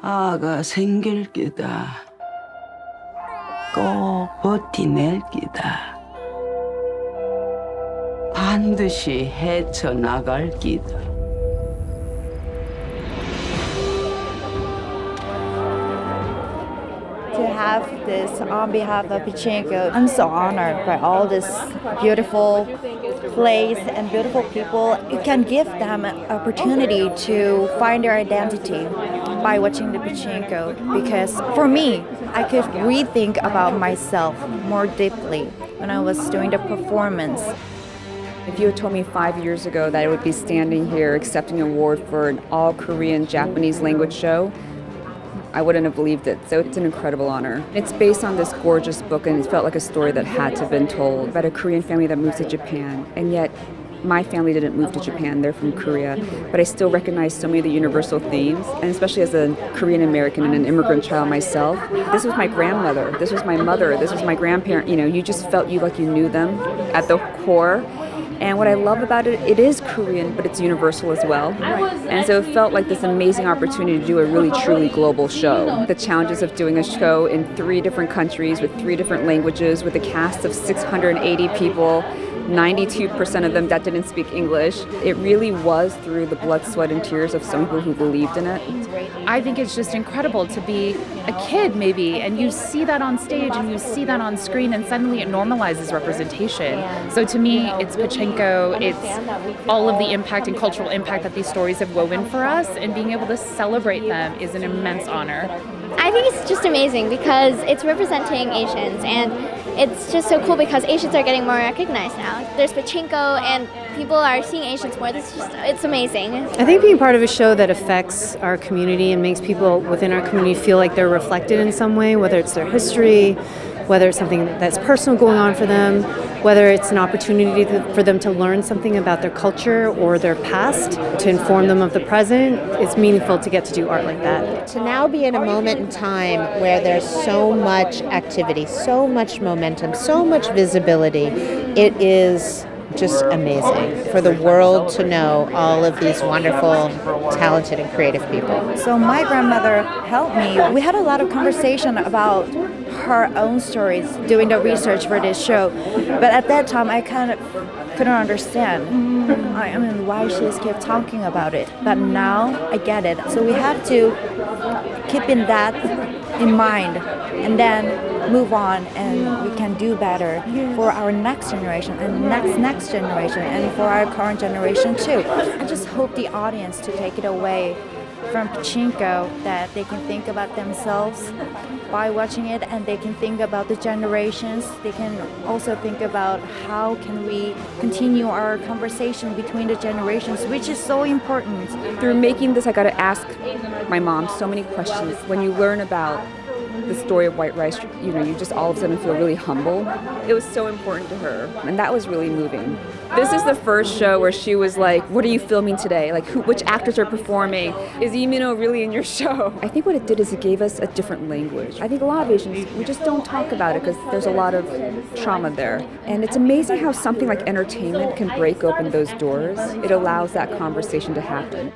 아가 생길 기다. 꼭 버티낼 기다. 반드시 헤쳐나갈 기다. To have this on behalf of Pachinko, I'm so honored by all this beautiful place and beautiful people. You can give them an opportunity to find their identity by watching the Pachinko, because for me, I could rethink about myself more deeply when I was doing the performance. If you had told me 5 years ago that I would be standing here accepting an award for an all-Korean Japanese language show, I wouldn't have believed it. So it's an incredible honor. It's based on this gorgeous book, and it felt like a story that had to have been told about a Korean family that moves to Japan. And yet, my family didn't move to Japan, they're from Korea, but I still recognize so many of the universal themes, and especially as a Korean American and an immigrant child myself. This was my grandmother, this was my mother, this was my grandparent. You know, you just felt like you knew them at the core. And what I love about it, it is Korean, but it's universal as well. And so it felt like this amazing opportunity to do a really, truly global show. The challenges of doing a show in 3 different countries with 3 different languages with a cast of 680 people, 92% of them that didn't speak English. It really was through the blood, sweat, and tears of some people who believed in it. I think it's just incredible to be a kid maybe, and you see that on stage and you see that on screen, and suddenly it normalizes representation. So to me, it's Pachinko, it's all of the impact and cultural impact that these stories have woven for us, and being able to celebrate them is an immense honor. I think it's just amazing because it's representing Asians, and it's just so cool because Asians are getting more recognized now. There's Pachinko and people are seeing Asians more. It's amazing. I think being part of a show that affects our community and makes people within our community feel like they're reflected in some way, whether it's their history, whether it's something that's personal going on for them, whether it's an opportunity for them to learn something about their culture or their past, to inform them of the present, it's meaningful to get to do art like that. To now be in a moment in time where there's so much activity, so much momentum, so much visibility, it is just amazing for the world to know all of these wonderful, talented, and creative people. So my grandmother helped me. We had a lot of conversation about her own stories doing the research for this show. But at that time, I kind of couldn't understand. I mean, why she just kept talking about it. But now I get it. So we have to keep that in mind and then move on, and we can do better for our next generation and next generation, and for our current generation too. I just hope the audience to take it away from Pachinko, that they can think about themselves by watching it, and they can think about the generations. They can also think about how can we continue our conversation between the generations, which is so important. Through making this, I got to ask my mom so many questions. When you learn about the story of white rice, you know, you just all of a sudden feel really humble. It was so important to her, and that was really moving. This is the first show where she was like, what are you filming today? Like, which actors are performing? Is Lee Min-ho really in your show? I think what it did is it gave us a different language. I think a lot of Asians, we just don't talk about it because there's a lot of trauma there. And it's amazing how something like entertainment can break open those doors. It allows that conversation to happen.